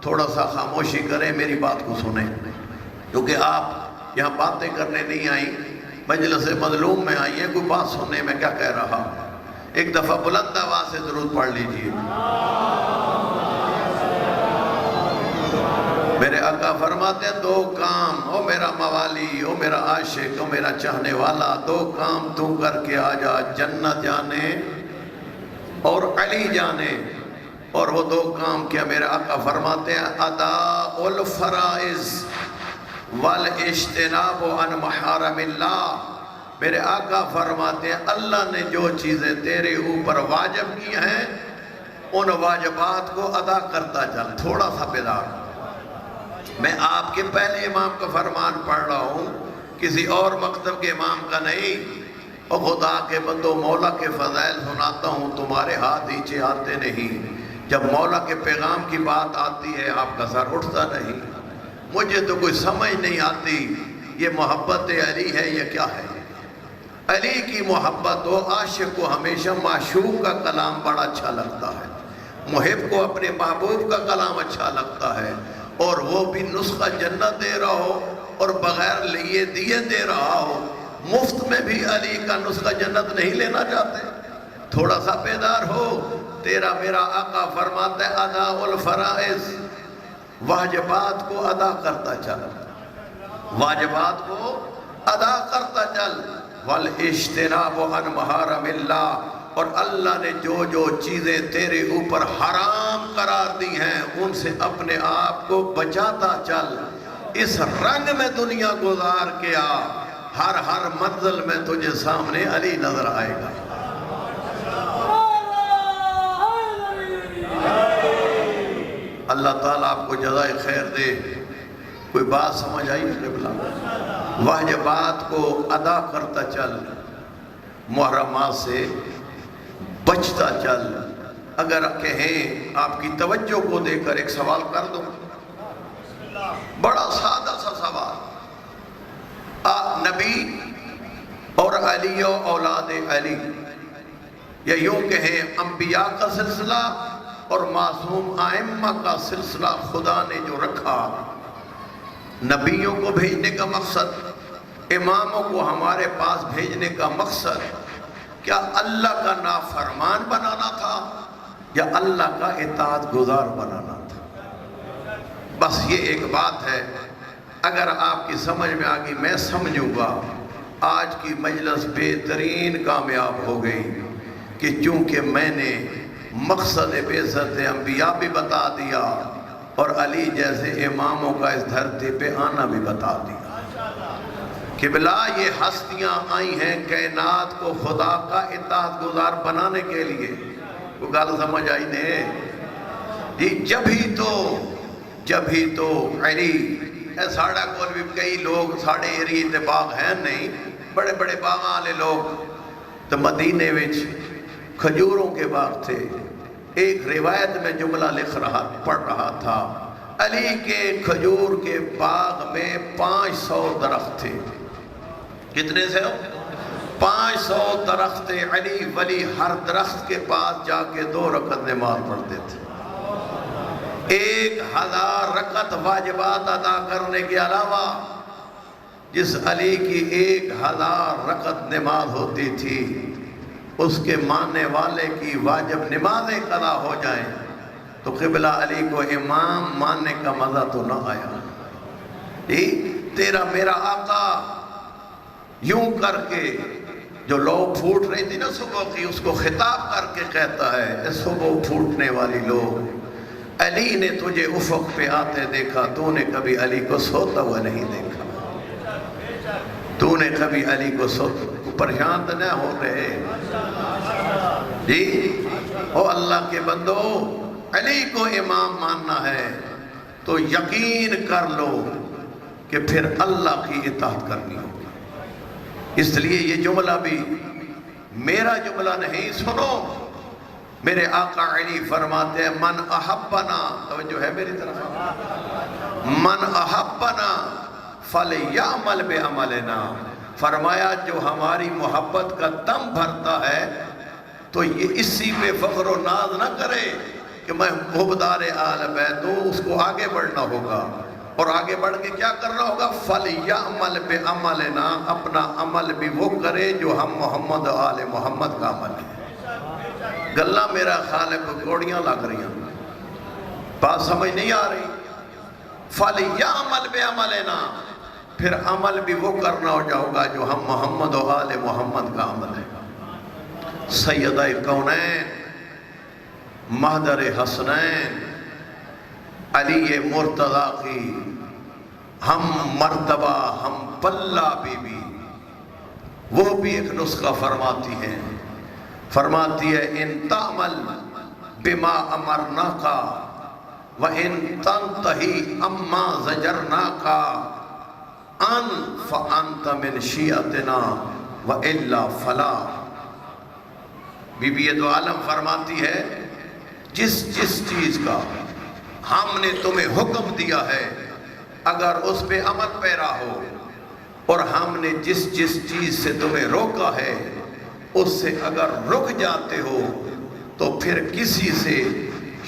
تھوڑا سا خاموشی کریں، میری بات کو سنیں، کیونکہ آپ یہاں باتیں کرنے نہیں آئیں، مجلس مظلوم میں آئی ہیں، کوئی بات سننے میں کیا کہہ رہا۔ ایک دفعہ بلند آواز سے درود پڑھ لیجئے۔ میرے آقا فرماتے ہیں دو کام، او میرا موالی، او میرا عاشق، او میرا چاہنے والا، دو کام تو کر کے آ جا، جنت جانے اور علی جانے۔ اور وہ دو کام کیا؟ میرے آقا فرماتے ہیں اداء الفرائض والاجتناب عن محارم اللہ۔ میرے آقا فرماتے ہیں اللہ نے جو چیزیں تیرے اوپر واجب کی ہیں ان واجبات کو ادا کرتا چل، تھوڑا سا بیدار۔ میں آپ کے پہلے امام کا فرمان پڑھ رہا ہوں، کسی اور مکتب کے امام کا نہیں۔ اور خدا کے بندو مولا کے فضائل سناتا ہوں، تمہارے ہاتھ نیچے آتے نہیں۔ جب مولا کے پیغام کی بات آتی ہے آپ کا سر اٹھتا نہیں۔ مجھے تو کوئی سمجھ نہیں آتی یہ محبت علی ہے یہ کیا ہے۔ علی کی محبت ہو، عاشق کو ہمیشہ معشوق کا کلام بڑا اچھا لگتا ہے، محب کو اپنے محبوب کا کلام اچھا لگتا ہے، اور وہ بھی نسخہ جنت دے رہا ہو اور بغیر لیے دیے دے رہا ہو، مفت میں بھی علی کا نسخہ جنت نہیں لینا چاہتے۔ تھوڑا سا بیدار ہو، تیرا میرا آقا فرماتا ہے اداء الفرائض، واجبات کو ادا کرتا چل، واجبات کو ادا کرتا چل، والاجتناب عن محارم اللہ، اور اللہ نے جو جو چیزیں تیرے اوپر حرام قرار دی ہیں ان سے اپنے آپ کو بچاتا چل۔ اس رنگ میں دنیا گزار کے آ، ہر منزل میں تجھے سامنے علی نظر آئے گا۔ اللہ تعالیٰ آپ کو جزائے خیر دے۔ کوئی بات سمجھ آئی قبلہ؟ واجبات کو ادا کرتا چل، محرمات سے بچتا چل۔ اگر کہیں آپ کی توجہ کو دے کر ایک سوال کر دوں، بڑا سادہ سا سوال، نبی اور علی و اولاد علی، یا یوں کہیں انبیاء کا سلسلہ اور معصوم ائمہ کا سلسلہ خدا نے جو رکھا، نبیوں کو بھیجنے کا مقصد، اماموں کو ہمارے پاس بھیجنے کا مقصد کیا اللہ کا نافرمان بنانا تھا یا اللہ کا اطاعت گزار بنانا تھا؟ بس یہ ایک بات ہے، اگر آپ کی سمجھ میں آگئی میں سمجھوں گا آج کی مجلس بہترین کامیاب ہو گئی، کہ چونکہ میں نے مقصد بعثت انبیاء بھی بتا دیا اور علی جیسے اماموں کا اس دھرتی پہ آنا بھی بتا دیا، قبلہ یہ ہستیاں آئی ہیں کائنات کو خدا کا اطاعت گزار بنانے کے لیے. وہ گل سمجھ آئی نے جی. جبھی تو علی ساڑھا کول بھی کئی لوگ ساڑھے ایریے تے باغ ہیں نہیں, بڑے بڑے باغ والے لوگ. تو مدینے وچ کھجوروں کے باغ تھے. ایک روایت میں جملہ پڑھ رہا تھا, علی کے کھجور کے باغ میں 500 درخت تھے. کتنے سے؟ 500 درخت تھے. علی ولی ہر درخت کے پاس جا کے 2 رکعت نماز پڑھتے تھے. 1000 رکعت واجبات ادا کرنے کے علاوہ جس علی کی 1000 رکعت نماز ہوتی تھی, اس کے ماننے والے کی واجب نمازیں قضا ہو جائیں تو قبلہ علی کو امام ماننے کا مزہ تو نہ آیا. تیرا میرا آقا یوں کر کے جو لو پھوٹ رہی تھی نا صبح کی, اس کو خطاب کر کے کہتا ہے, اے صبح پھوٹنے والی لوگ, علی نے تجھے افق پہ آتے دیکھا, تو نے کبھی علی کو سوتا ہوا نہیں دیکھا. تو نے کبھی علی کو سوتا, پریشان تو نہ ہو رہے جی. او اللہ کے بندو, علی کو امام ماننا ہے تو یقین کر لو کہ پھر اللہ کی اطاعت کرنی ہوگی. اس لیے یہ جملہ بھی میرا جملہ نہیں, سنو. میرے آقا علی فرماتے ہیں من احبنا, توجہ ہے میری طرف, من احبنا فلیعمل بعملنا. فرمایا جو ہماری محبت کا دم بھرتا ہے تو یہ اسی پہ فخر و ناز نہ کرے کہ میں محبدار آل بیت ہوں. اس کو آگے بڑھنا ہوگا, اور آگے بڑھ کے کیا کرنا ہوگا؟ فَلْيَعْمَلْ بِعَمَلِنَا, اپنا عمل بھی وہ کرے جو ہم محمد آل محمد کا عمل ہے. گلہ میرا خیال ہے کوئی کوڑیاں لگ رہی ہیں, بات سمجھ نہیں آ رہی. فَلْيَعْمَلْ بِعَمَلِنَا, پھر عمل بھی وہ کرنا ہوگا جو ہم محمد و آل محمد کا عمل ہے. سیدہ کونین, مہدر حسنین, علی مرتضیٰ کی ہم مرتبہ ہم پلہ بی بی, وہ بھی ایک نسخہ فرماتی ہیں. فرماتی ہے ان تعمل بما امرناک وان تنتہی اما زجرناک ان فانت من شیعتنا والا فلا. بی بی دو عالم فرماتی ہے جس چیز کا ہم نے تمہیں حکم دیا ہے اگر اس پہ عمل پیرا ہو, اور ہم نے جس چیز سے تمہیں روکا ہے اس سے اگر رک جاتے ہو تو پھر کسی سے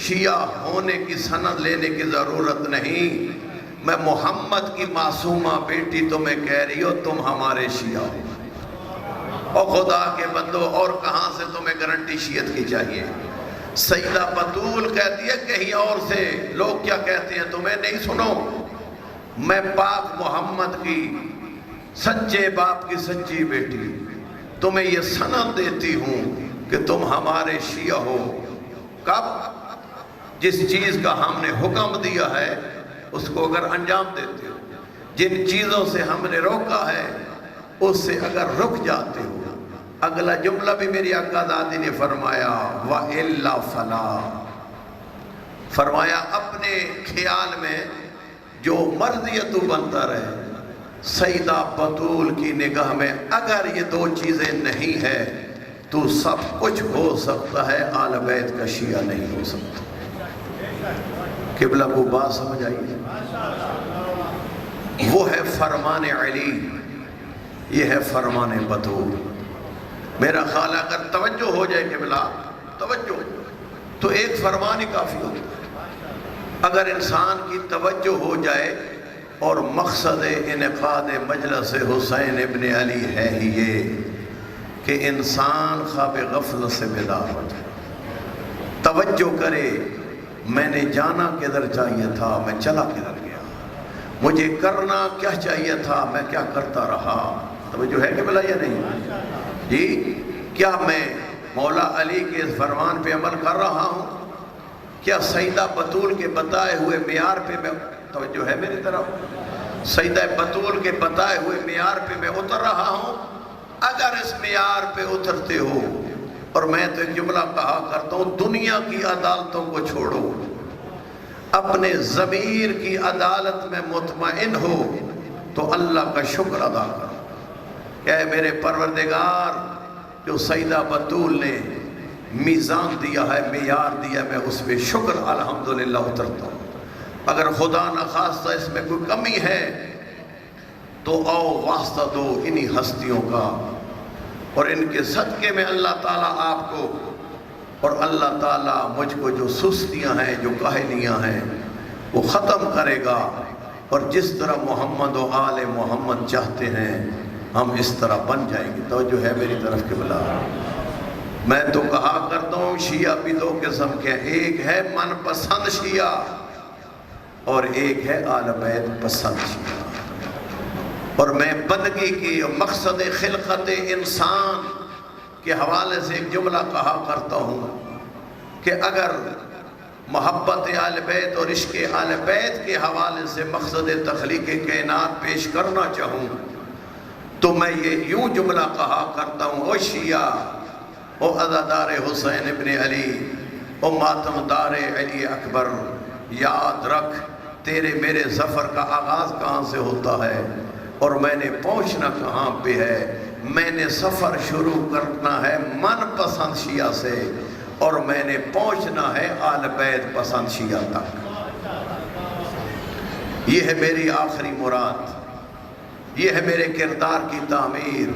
شیعہ ہونے کی سند لینے کی ضرورت نہیں. میں محمد کی معصومہ بیٹی تمہیں کہہ رہی ہو تم ہمارے شیعہ ہو. اور خدا کے بندو, اور کہاں سے تمہیں گارنٹی شیعت کی چاہیے؟ سیدہ بطول کہتی ہے کہیں اور سے لوگ کیا کہتے ہیں تمہیں نہیں. سنو, میں پاک محمد کی سچے باپ کی سچی بیٹی تمہیں یہ سند دیتی ہوں کہ تم ہمارے شیعہ ہو. کب؟ جس چیز کا ہم نے حکم دیا ہے اس کو اگر انجام دیتے ہو, جن چیزوں سے ہم نے روکا ہے اس سے اگر رک جاتے ہو. اگلا جملہ بھی میری آقا دادی نے فرمایا وَإِلَّا فَلَا. فرمایا اپنے خیال میں جو مرضی تو بنتا رہے. سیدہ بطول کی نگاہ میں اگر یہ 2 چیزیں نہیں ہے تو سب کچھ ہو سکتا ہے, آل بیت کا شیعہ نہیں ہو سکتا. قبلہ کو بات سمجھ آئی؟ وہ ہے فرمان علی, یہ ہے فرمان بطول. میرا خیال اگر توجہ ہو جائے قبلہ, توجہ, تو ایک فرمان ہی کافی ہوتا ہے. اگر انسان کی توجہ ہو جائے, اور مقصد انعقاد مجلس حسین ابن علی ہے ہی یہ کہ انسان خواب غفلت سے بیدار ہو جائے, توجہ کرے میں نے جانا کدھر چاہیے تھا, میں چلا کدھر گیا, مجھے کرنا کیا چاہیے تھا, میں کیا کرتا رہا. توجہ ہے قبلہ یا نہیں جی؟ کیا میں مولا علی کے اس فرمان پہ عمل کر رہا ہوں؟ کیا سیدہ بطول کے بتائے ہوئے معیار پہ میں, توجہ ہے میری طرف, سیدہ بطول کے بتائے ہوئے معیار پہ میں اتر رہا ہوں. اگر اس معیار پہ اترتے ہو، اور میں تو ایک جملہ کہا کرتا ہوں، دنیا کی عدالتوں کو چھوڑو، اپنے ضمیر کی عدالت میں مطمئن ہو تو اللہ کا شکر ادا کرو کہ اے میرے پروردگار، جو سیدہ بطول نے میزان دیا ہے، معیار دیا، میں اس پہ شکر الحمدللہ اترتا ہوں. اگر خدا نخواستہ اس میں کوئی کمی ہے تو آؤ واسطہ دو انہی ہستیوں کا، اور ان کے صدقے میں اللہ تعالیٰ آپ کو اور اللہ تعالیٰ مجھ کو جو سستیاں ہیں، جو کاہلیاں ہیں، وہ ختم کرے گا. اور جس طرح محمد و آل محمد چاہتے ہیں ہم اس طرح بن جائیں گے. توجہ ہے میری طرف کہ بلا، میں تو کہا کرتا ہوں شیعہ بھی دو قسم کے ہیں، ایک ہے من پسند شیعہ اور ایک ہے آل بیت پسند شیعہ. اور میں بندگی کی مقصد خلقت انسان کے حوالے سے ایک جملہ کہا کرتا ہوں کہ اگر محبت آل بیت اور عشق آل بیت کے حوالے سے مقصد تخلیق کائنات پیش کرنا چاہوں تو میں یہ یوں جملہ کہا کرتا ہوں، او شیعہ، او عزادار حسین ابن علی، او ماتم دار علی اکبر، یاد رکھ تیرے میرے ظفر کا آغاز کہاں سے ہوتا ہے اور میں نے پہنچنا کہاں پہ ہے. میں نے سفر شروع کرنا ہے من پسند شیعہ سے، اور میں نے پہنچنا ہے آل بیت پسند شیعہ تک. یہ ہے میری آخری مراد، یہ ہے میرے کردار کی تعمیر،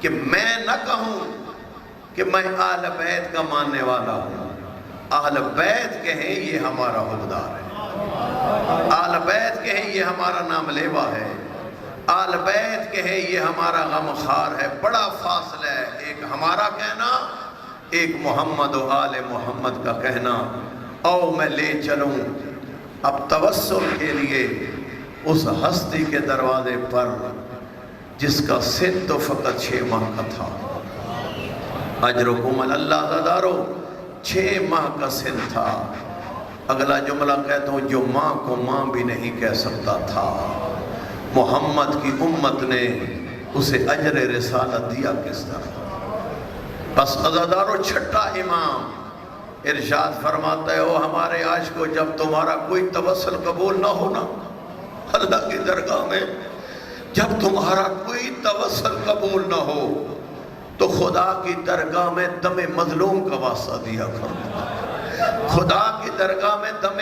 کہ میں نہ کہوں کہ میں آل بیت کا ماننے والا ہوں. آل بیت کہیں یہ ہمارا حقدار ہے، آل بیت کہیں یہ ہمارا نام لیوا ہے، آل بیت کہیں یہ ہمارا غمخوار ہے. بڑا فاصلہ ہے ایک ہمارا کہنا، ایک محمد و آل محمد کا کہنا. او میں لے چلوں اب توسل کے لیے اس ہستی کے دروازے پر جس کا سن تو فقط 6 ماہ کا تھا. اجرکم اللہ عزادارو 6 ماہ کا سن تھا. اگلا جملہ کہتا ہوں، جو ماں کو ماں بھی نہیں کہہ سکتا تھا، محمد کی امت نے اسے اجر رسالت دیا کس طرح. بس عزادارو چھٹا امام ارشاد فرماتا ہے، او ہمارے عاشقو، جب تمہارا کوئی توسل قبول نہ ہونا اللہ کی درگاہ میں، جب تمہارا کوئی توسل قبول نہ ہو تو خدا کی درگاہ میں دم مظلوم کا واسطہ دیا کرو. خدا کی درگاہ میں دم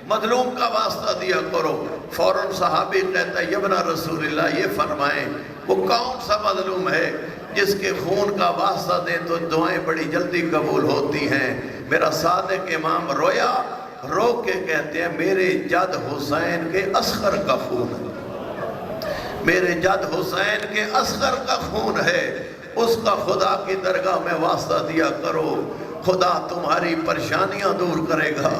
مظلوم کا واسطہ دیا کرو. فوراً صحابی کہتا ہے، یبنا رسول اللہ، یہ فرمائیں وہ کون سا مظلوم ہے جس کے خون کا واسطہ دیں تو دعائیں بڑی جلدی قبول ہوتی ہیں. میرا صادق امام رویا، رو کے کہتے ہیں، میرے جد حسین کے اصغر کا خون ہے، میرے جد حسین کے اصغر کا خون ہے، اس کا خدا کی درگاہ میں واسطہ دیا کرو. خدا تمہاری پریشانیاں دور کرے گا،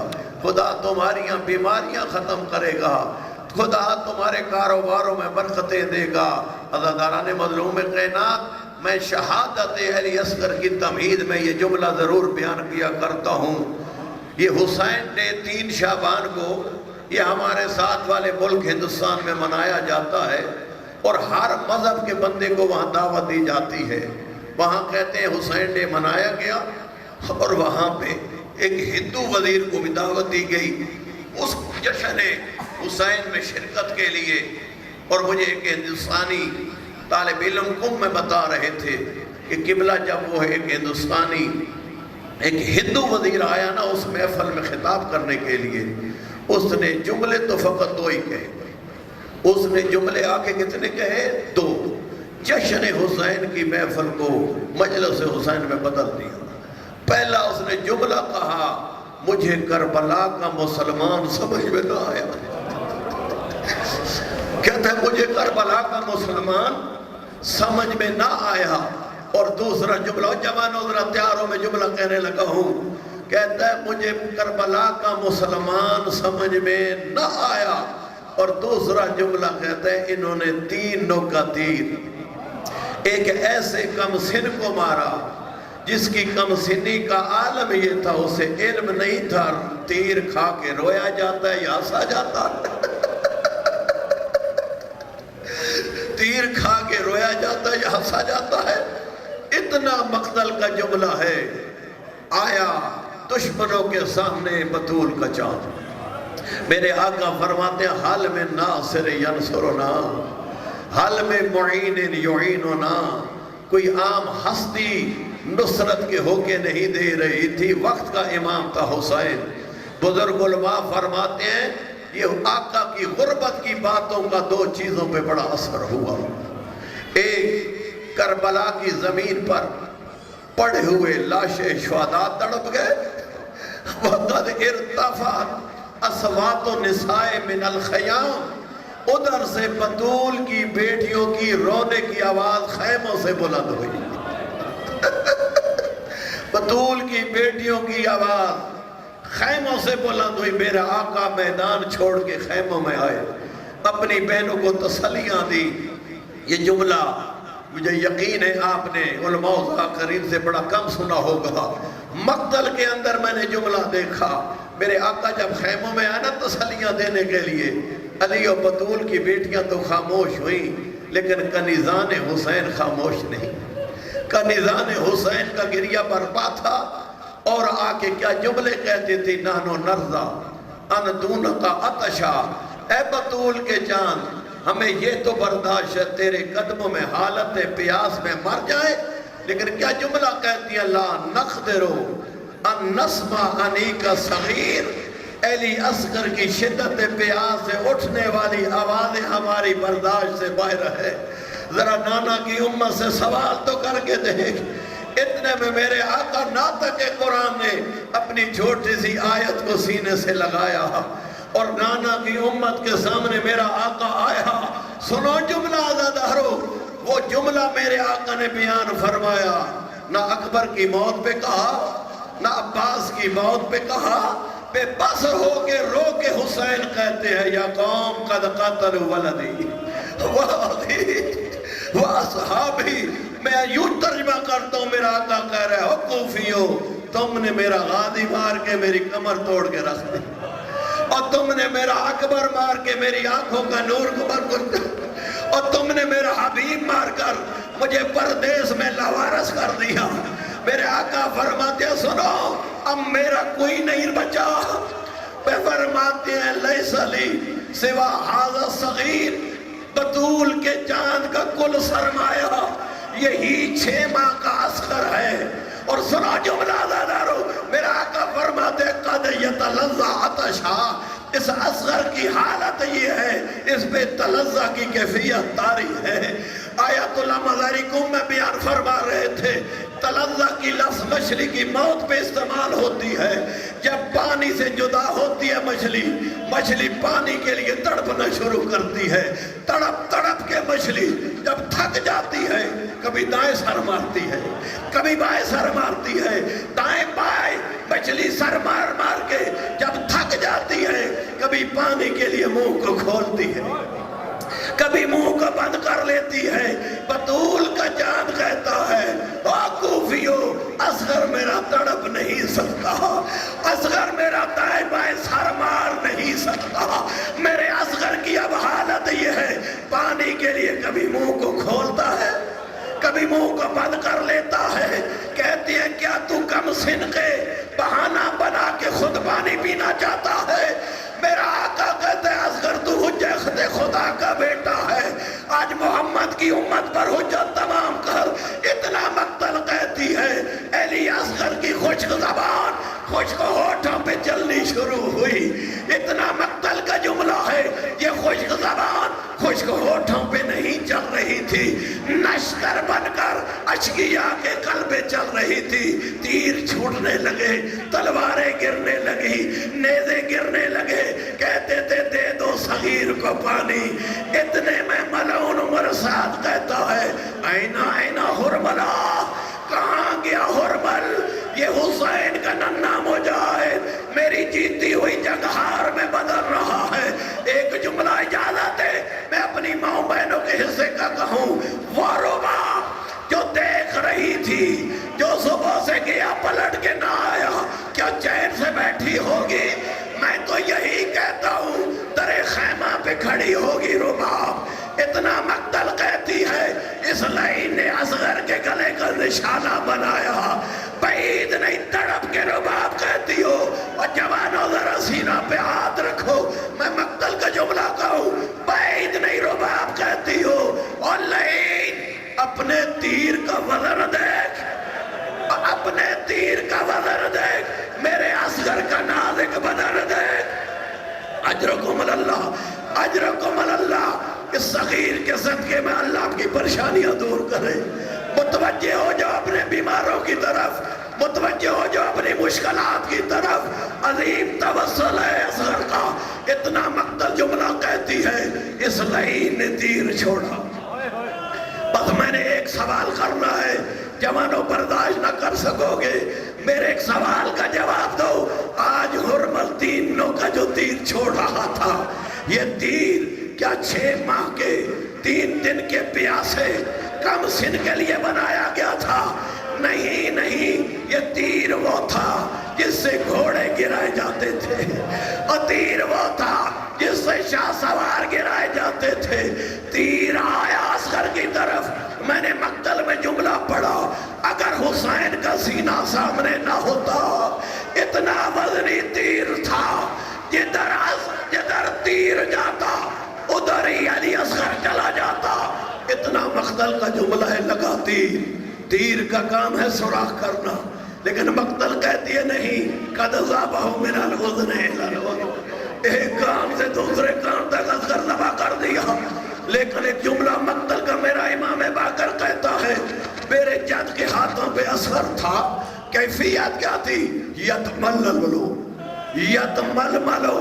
خدا تمہاریاں بیماریاں ختم کرے گا، خدا تمہارے کاروباروں میں برکتیں دے گا. عزاداران مظلوم کائنات، میں شہادت علی اصغر کی تمہید میں یہ جملہ ضرور بیان کیا کرتا ہوں. یہ حسین ڈے 3 شعبان کو یہ ہمارے ساتھ والے ملک ہندوستان میں منایا جاتا ہے، اور ہر مذہب کے بندے کو وہاں دعوت دی جاتی ہے. وہاں کہتے ہیں حسین ڈے منایا گیا، اور وہاں پہ ایک ہندو وزیر کو بھی دعوت دی گئی اس جشن حسین میں شرکت کے لیے. اور مجھے ایک ہندوستانی طالب علم کم میں بتا رہے تھے کہ قبلہ جب وہ ایک ہندوستانی ایک ہندو وزیر آیا نا اس محفل میں خطاب کرنے کے لیے، اس نے جملے تو فقط 2 ہی کہے. اس نے جملے آ کے کتنے کہے؟ 2. جشن حسین کی محفل کو مجلس حسین میں بدل دیا. پہلا اس نے جملہ کہا، مجھے کربلا کا مسلمان سمجھ میں نہ آیا. کہتا ہے مجھے کربلا کا مسلمان سمجھ میں نہ آیا. اور دوسرا جملہ، جوانوں ذرا تیاروں میں جملہ کہنے لگا ہوں، کہتا ہے مجھے کربلا کا مسلمان سمجھ میں نہ آیا. اور دوسرا جملہ کہتا ہے انہوں نے 3 نوک کا تیر ایک ایسے کم سن کو مارا جس کی کم سنی کا عالم یہ تھا، اسے علم نہیں تھا تیر کھا کے رویا جاتا ہے یا ہنسا جاتا ہے. تیر کھا کے رویا جاتا ہے یا ہنسا جاتا ہے؟ اتنا مقتل کا جملہ ہے. آیا دشمنوں کے سامنے بطول کا چاند. میرے آقا فرماتے ہیں حال میں ناصر ینصرنا، حال میں معین یعیننا. کوئی عام ہستی نصرت کے ہو کے نہیں دے رہی تھی، وقت کا امام تھا حسین. بزرگ علماء فرماتے ہیں یہ آقا کی غربت کی باتوں کا دو چیزوں پہ بڑا اثر ہوا. ایک، کربلا کی زمین پر پڑے ہوئے لاشیں شہداء تڑپ گئے. وَقَدْ ارتفعت اصوات النساء من الخیام، ادھر سے بطول کی بیٹیوں کی رونے کی آواز خیموں سے بلند ہوئی. بطول کی بیٹیوں کی آواز خیموں سے بلند ہوئی. میرا آقا میدان چھوڑ کے خیموں میں آئے، اپنی بہنوں کو تسلیاں دی. یہ جملہ مجھے یقین ہے آپ نے علماء ذاکرین سے بڑا کم سنا ہوگا. مقتل کے اندر میں نے جملہ دیکھا. میرے آقا جب خیموں میں آئے نا تسلیاں دینے کے لیے، علی و بطول کی بیٹیاں تو خاموش ہوئیں، لیکن کنیزان حسین خاموش نہیں. کنیزان حسین کا گریہ برپا تھا. اور آ کے کیا جملے کہتی تھی، نحنو نرضا ان دونک عطشا، اے بطول کے چاند ہمیں یہ تو برداشت ہے تیرے قدموں میں حالت پیاس میں مر جائے. لیکن کیا جملہ کہتی ہے، لا نقدرو ان نسمع انیک صغیر، علی اصغر کی شدت پیاس سے اٹھنے والی آوازیں ہماری برداشت سے باہر ہے. ذرا نانا کی امت سے سوال تو کر کے دیکھ. اتنے میں میرے آقا ناطق قرآن نے اپنی چھوٹی سی آیت کو سینے سے لگایا اور نانا کی امت کے سامنے میرا آقا آیا. سنو جملہ آزادارو، وہ جملہ میرے آقا نے بیان فرمایا. نہ اکبر کی موت پہ کہا، نہ عباس کی موت پہ کہا، بے بس ہو کے رو کے حسین کہتے ہیں، یا قوم قد قتلوا ولدی وأخی وأصحابی. میں یوں ترجمہ کرتا ہوں، میرا آقا کہہ رہا ہے، کوفیو تم نے میرا غازی مار کے میری کمر توڑ کے رکھ دی، اور تم نے میرا اکبر مار کے میری آنکھوں کا نور کو بند کر دیا، اور تم نے میرا حبیب مار کر مجھے پردیس میں لاوارث کر دیا. میرے آقا فرماتے ہیں سنو، اب میرا کوئی نہیں بچا. پہ فرماتے ہیں لیس لی سوا ھذا الصغیر، بطول کے چاند کا کل سرمایہ یہی 6 ماہ کا اصغر ہے. اور سنا جملہ آزادارو، میرا آقا فرماتے قد یتلظى عطشا، اس اصغر کی حالت یہ ہے، اس پہ تلظہ کی کیفیت طاری ہے. آیت اللہ مزارکم میں بیان فرما رہے تھے، تلظہ کی لفظ مچھلی کی موت پہ استعمال ہوتی ہے. جب پانی سے جدا ہوتی ہے مچھلی پانی کے لیے تڑپنا شروع کرتی ہے. تڑپ تڑپ کے مچھلی جب تھک جاتی ہے، کبھی دائیں سر مارتی ہے، کبھی بائیں سر مارتی ہے، دائیں بائیں مچھلی سر مار مار کے جب تھک جاتی ہے، کبھی پانی کے لیے منہ کو کھولتی ہے، کبھی منہ کو بند کر لیتی ہے. بطول کا چاند کہتا ہے، کوفیو اصغر میرا تڑپ نہیں سکتا، اصغر میرا دائیں بائیں سر مار نہیں سکتا. میرے اصغر کی اب حالت یہ ہے، پانی کے لیے کبھی منہ کو کھولتا ہے، کبھی منہ کو بند کر لیتا ہے. کہتے ہیں کیا تو کم سن کے بہانہ بنا کے خود پانی پینا چاہتا ہے؟ میرا آقا کہتے ہیں اصغر تو حجت خدا کا بیٹا ہے، آج محمد کی امت پر حجت تمام کر. اتنا مقتل کہتی ہے، علی اصغر کی خشک زبان خشک ہونٹوں پہ چلنی شروع ہوئی. اتنا مقتل کا جملہ ہے، یہ خشک زبان خشک ہونٹوں پہ نہیں چل رہی تھی، نشتر بن کر اشکیا کے قلبیں چل رہی تھی. تیر چھوٹنے لگے، تلواریں گرنے لگی، نیزے گرنے لگے. کہتے تھے دے دو صغیر کو پانی. اتنے میں ملعون مرصاد کہتا ہے، اینا اینا حرملا، کہاں گیا حرمل؟ یہ حسین کا ننھا مجاہد میری جیتی ہوئی جگہار میں بدل رہا ہے. ایک جملہ اجازت ہے میں اپنی ماں بہنوں کے حصے کا کہوں. وہ ربا جو دیکھ رہی تھی، جو صبح سے گیا پلٹ کے نہ آیا، کیا چین سے بیٹھی ہوگی؟ میں تو یہی کہتا ہوں، در خیمہ پہ کھڑی ہوگی رباب. اتنا مقتل قید کہتی ہے اس لعین نے اصغر کے گلے کا نشانہ بنایا. بعید نہیں تڑپ کے رباب کہتی ہو. اور جوانوں ذرا سینہ پہ ہاتھ رکھو, میں مقتل کا جملہ کہوں. بعید نہیں رباب کہتی ہو. اور لعین اپنے تیر کا وزن دیکھ, اپنے تیر کا وزن دیکھ, میرے اصغر کا نازک بدن دیکھ. اجرکم اللہ, اجرکم اللہ. اس صغیر کے صدقے میں اللہ آپ کی پریشانیاں دور کرے. متوجہ ہو جاؤ اپنے بیماروں کی طرف, متوجہ ہو جاؤ اپنی مشکلات کی طرف. عظیم توسل ہے اصغر کا. اتنا مقتل جملہ کہتی ہے اس لعین نے تیر چھوڑا. بس میں نے ایک سوال کرنا ہے, جوانوں برداشت نہ کر سکو گے, میرے ایک سوال کا جواب دو. آج حرمل 3 نو کا جو تیر چھوڑ رہا تھا, یہ تیر کیا 6 ماہ کے 3 دن کے پیاسے کم سن کے لیے بنایا گیا تھا؟ نہیں نہیں, یہ تیر وہ تھا جس سے گھوڑے گرائے جاتے تھے, اور تیر وہ تھا جس سے شاہ سوار گرائے جاتے تھے. تیر آیا اصغر کی طرف, میں نے مقتل میں جملہ پڑھا, اگر حسین کا سینہ سامنے نہ ہوتا, اتنا وزنی تیر تھا, جدھر تیر جاتا ادھر ہی علی اصغر چلا جاتا. اتنا مقتل کا جملہ ہے لگا تیر. تیر کا کام ہے سوراخ کرنا, لیکن مقتل کہتی ہے نہیں, قد ذابہ من الغزن الی الغزن, ایک کام سے دوسرے کام تک اصغر ذبح کر دیا. لیکن ایک جملہ مقتل کا میرا امام باقر کہتا ہے, میرے جد کے ہاتھوں پہ اصغر تھا, کیفیت کیا تھی؟ یتململو یتململو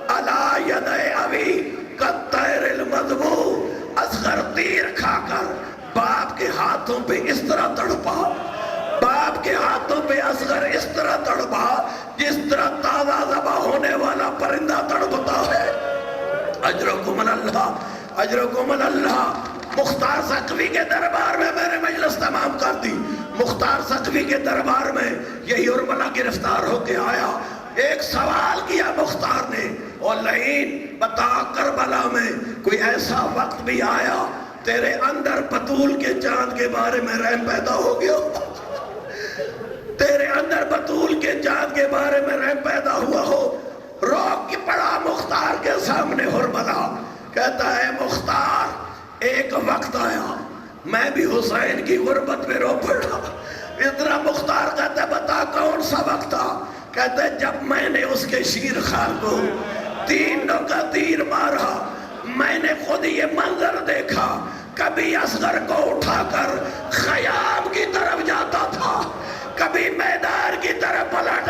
علی ید ابی کالطیر المذبوح. اصغر تیر کھا کر باپ کے ہاتھوں پہ اس طرح تڑپا, باپ کے ہاتھوں پہ اصغر اس طرح تڑپا جس طرح تازہ ذبح ہونے والا پرندہ تڑپتا ہے. اجرکم اللہ, اجرکم اللہ. مختار سقفی کے دربار میں میرے مجلس تمام کر دی. مختار سقفی کے دربار میں یہی ارملہ گرفتار ہو کے آیا. ایک سوال کیا مختار نے, اور لعین بتا کربلا میں کوئی ایسا وقت بھی آیا تیرے اندر بطول کے چاند کے بارے میں رحم پیدا ہو گیا, تیرے اندر بطول کے چاند کے بارے میں رحم پیدا ہوا ہو؟ روک کے پڑا مختار کے سامنے حرملہ, کہتا ہے مختار ایک وقت آیا میں بھی حسین کی غربت میں رو پڑا. اتنا مختار کہتا ہے بتا کون سا وقت تھا؟ کہتا ہے جب میں نے اس کے شیر خان کو 3 نو کا تیر مارا, میں نے خود یہ منظر دیکھا, کبھی اصغر کو اٹھا کر خیام کی طرف جاتا تھا, کبھی میدان کی طرف پلٹ